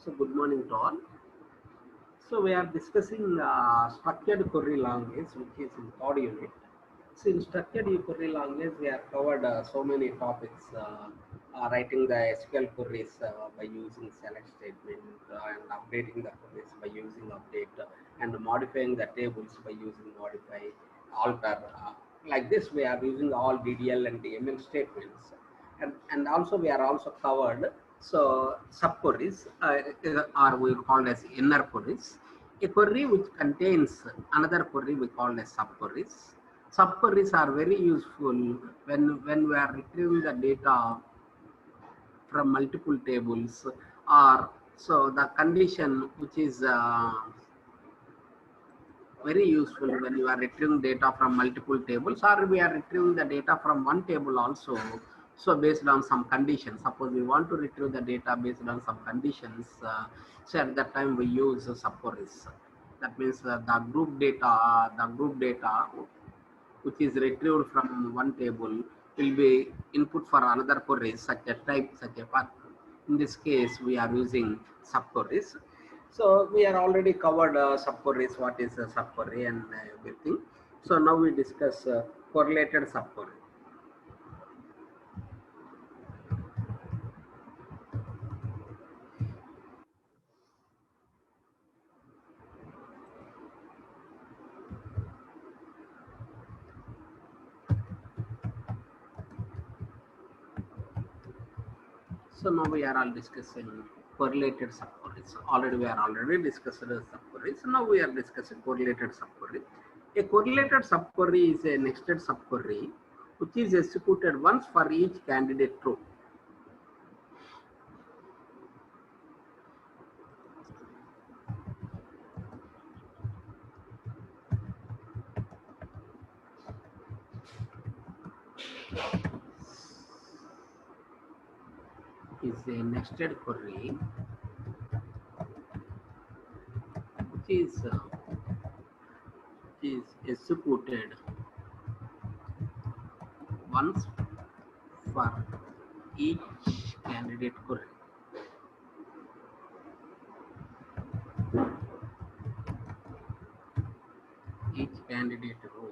So good morning to all. So we are discussing structured query language, which is in third unit. So in structured query language, we have covered so many topics. Writing the SQL queries by using select statement and updating the queries by using update and modifying the tables by using modify, alter. Like this, we are using all DDL and DML statements, and also we are also covered so subqueries are we called as inner queries. A query which contains another query we call as subqueries. Subqueries are very useful when we are retrieving the data from multiple tables, or so the condition which is very useful when you are retrieving data from multiple tables, or we are retrieving the data from one table also. So based on some conditions, suppose we want to retrieve the data based on some conditions, so at that time we use subqueries. That means the group data which is retrieved from one table will be input for another query such a type, such a path. In this case, we are using subqueries. So we are already covered subqueries, what is a subquery and everything. So now we discuss correlated subquery. So now we are all discussing correlated subqueries. Already we are already discussed subqueries. So now we are discussing correlated subquery. A correlated subquery is a nested subquery which is executed once for each candidate row. Is a nested query which is executed once for each candidate query. Each candidate row.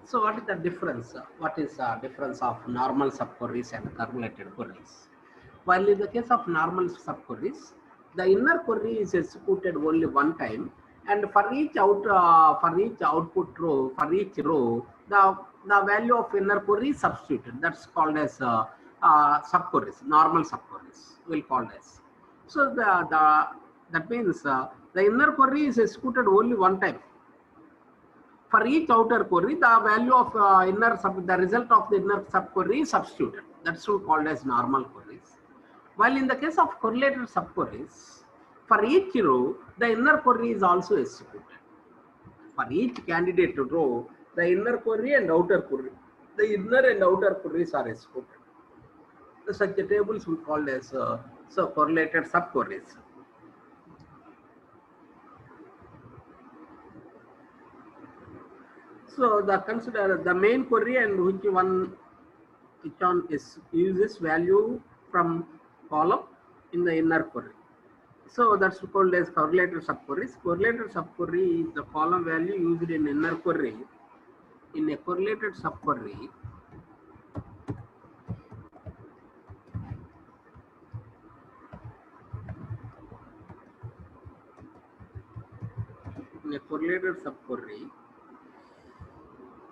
So what is the difference? What is the difference of normal subqueries and correlated queries? While in the case of normal subqueries, the inner query is executed only one time, and for each output row, for each row, the value of inner query is substituted. That's called as subqueries, normal subqueries. We'll call as. So that means the inner query is executed only one time. For each outer query, the value of the result of the inner subquery is substituted. That's called as normal queries. While in the case of correlated subqueries, for each row, the inner query is also executed. For each candidate row, the inner query and outer query, the inner and outer queries are executed. Such tables we call as correlated subqueries. So consider the main query and which one uses value from column in the inner query. So that's called as correlated subqueries. Correlated subquery is the column value used in inner query. In a correlated subquery,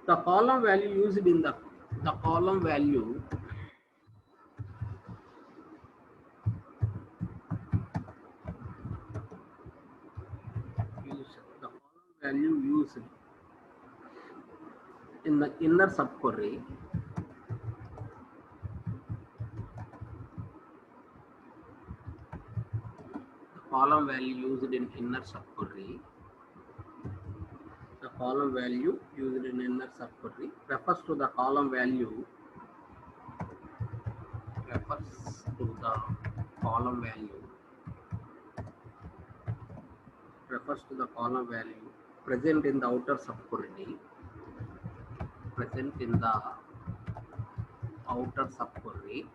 the column value used in the column value used in the inner subquery column value used in inner subquery, the column value used in inner subquery refers to the column value present in the outer subquery, present in the outer subquery,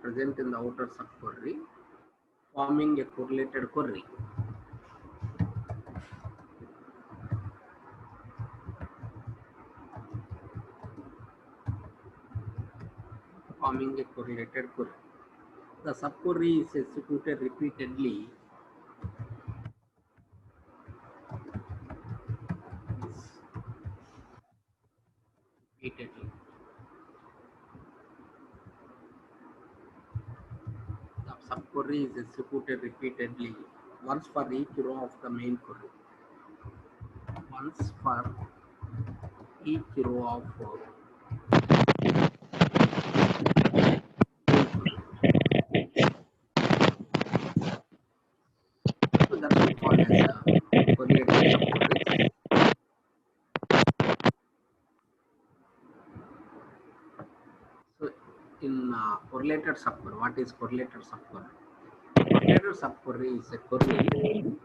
present in the outer subquery, forming a correlated query. Forming a correlated query. The subquery is executed repeatedly. The subquery is executed repeatedly, once for each row of the main query. Once for each row of so that's what called as correlated subqueries. So in correlated subquery, what is correlated subquery? Correlated subquery is a query.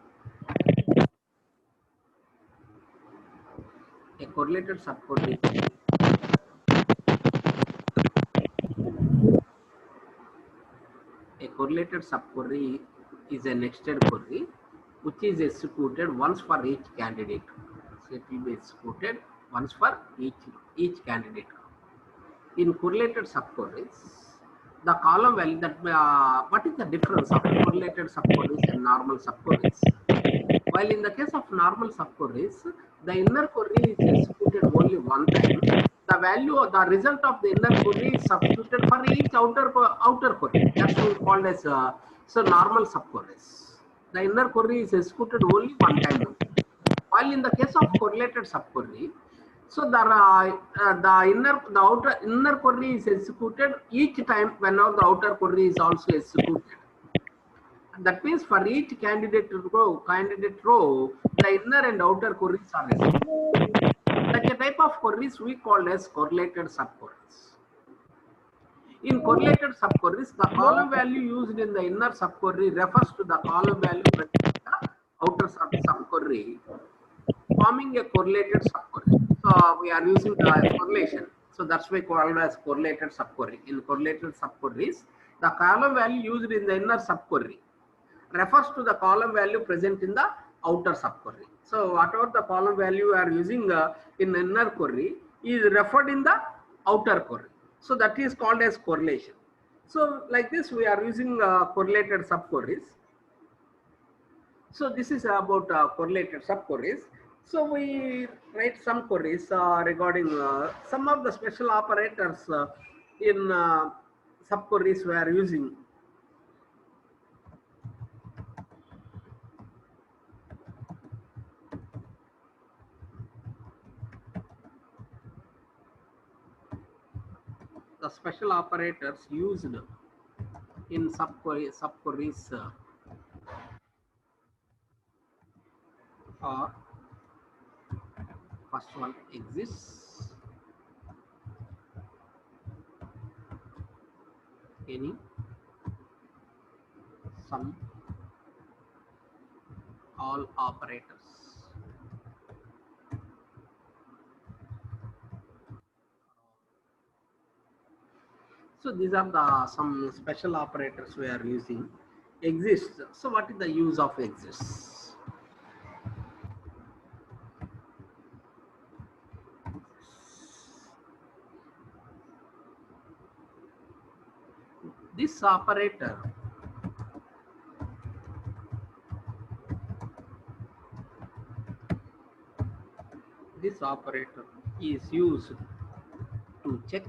A correlated subquery is a nested query which is executed once for each candidate. So it will be executed once for each candidate. In correlated subqueries, the column value that what is the difference of correlated subqueries and normal subqueries? While in the case of normal subqueries, the inner query is executed only one time. The value or the result of the inner query is substituted for each outer query. That's what we call as so normal subqueries. The inner query is executed only one time. While in the case of correlated subquery, so the outer inner query is executed each time whenever the outer query is also executed. That means for each candidate row, the inner and outer queries are executed. Such a type of queries we call as correlated subqueries. In correlated subqueries, the column value used in the inner subquery refers to the column value present in the outer subquery, forming a correlated subquery. So we are using the correlation. So that's why called as correlated subquery. In correlated subqueries, the column value used in the inner subquery refers to the column value present in the outer subquery. So whatever the column value you are using in inner query is referred in the outer query. So that is called as correlation. So like this we are using correlated subqueries. So this is about correlated subqueries. So we write some queries regarding some of the special operators in subqueries we are using. The special operators used in subqueries are first one exists, any, some, all operators. So these are the some special operators we are using. Exists. So what is the use of exists? This operator is used to check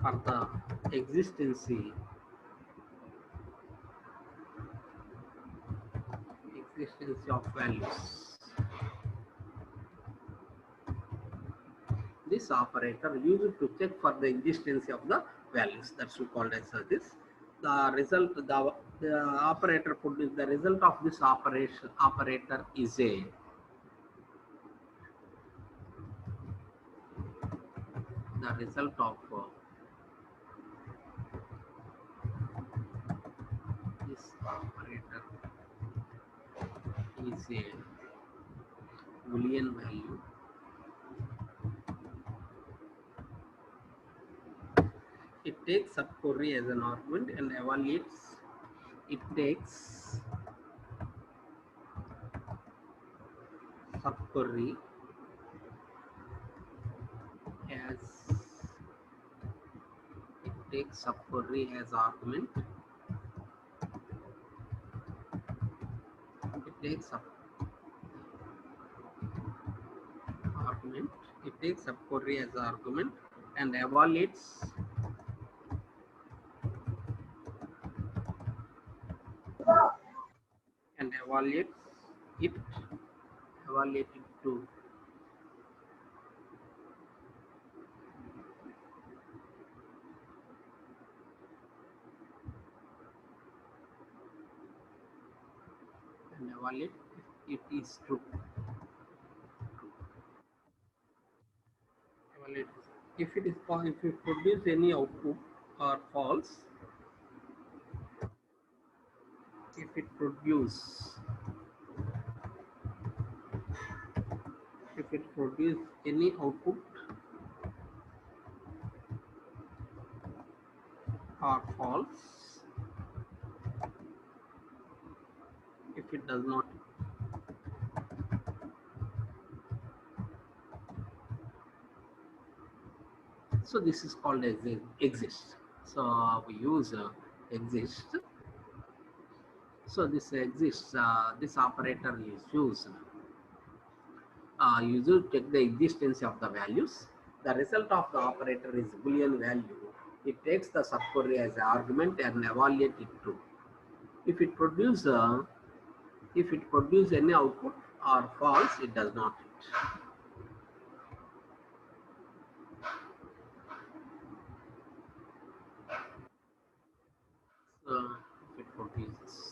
for the existence of values. This operator used to check for the existence of the values. That's called as this. The result, the operator put the result of this operator is a the result of this operator is a Boolean value it takes subquery as an argument and evaluates. It takes subquery as argument. It takes sub argument. It takes subquery as argument and evaluates it evaluated to and evaluate if it is true. Evaluate if it is if it produce any output or false. If it produce any output or false. If it does not, so this is called as exist. So we use exist. So this exists. This operator is used. You will check the existence of the values. The result of the operator is Boolean value. It takes the subquery as an argument and evaluate it true. If it produce any output or false, it does not. So if it produces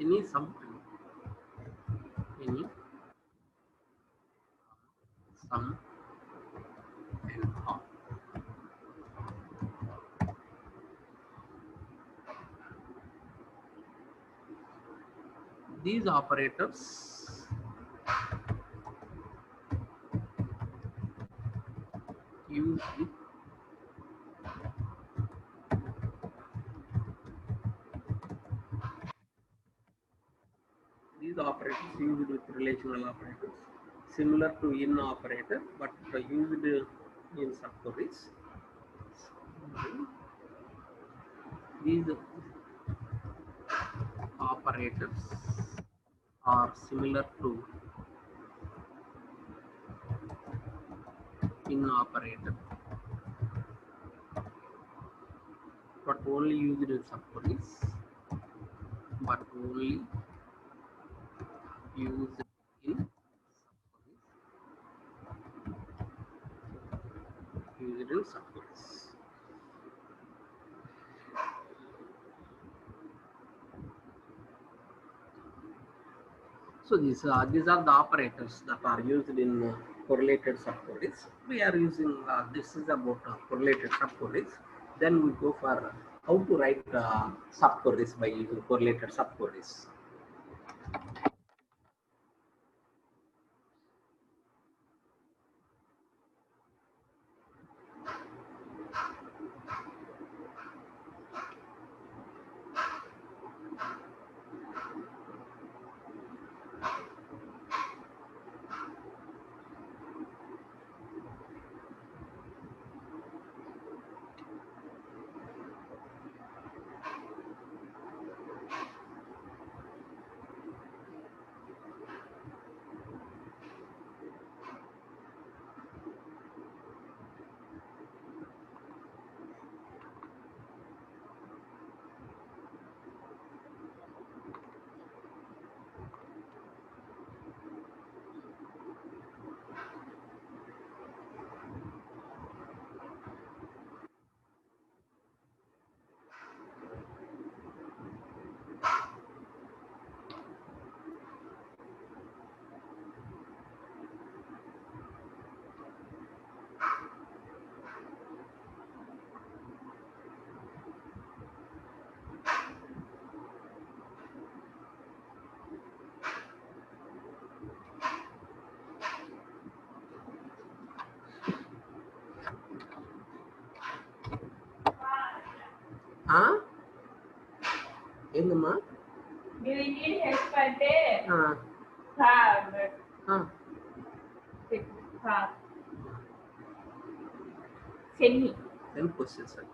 any sum and all. These operators use with relational operators similar to in operator but used in subqueries. These operators are similar to in operator but only used in subqueries. But only used in subqueries. So these are the operators that are used in correlated subqueries. We are using this is about correlated subqueries. Then we go for how to write subqueries by using correlated subqueries. ఏందమ్మా cell పొసెసర్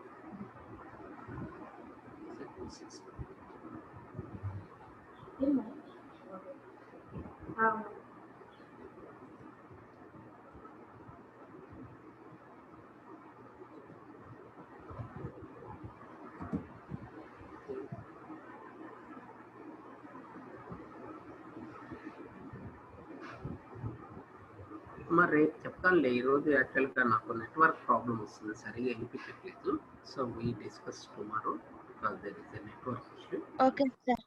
మరి రేపు చెప్తానులే. ఈరోజు యాక్చువల్గా నాకు network problem వస్తుంది, సరిగా వినిపించట్లేదు. So we discuss tomorrow because there is a network issue. Okay sir.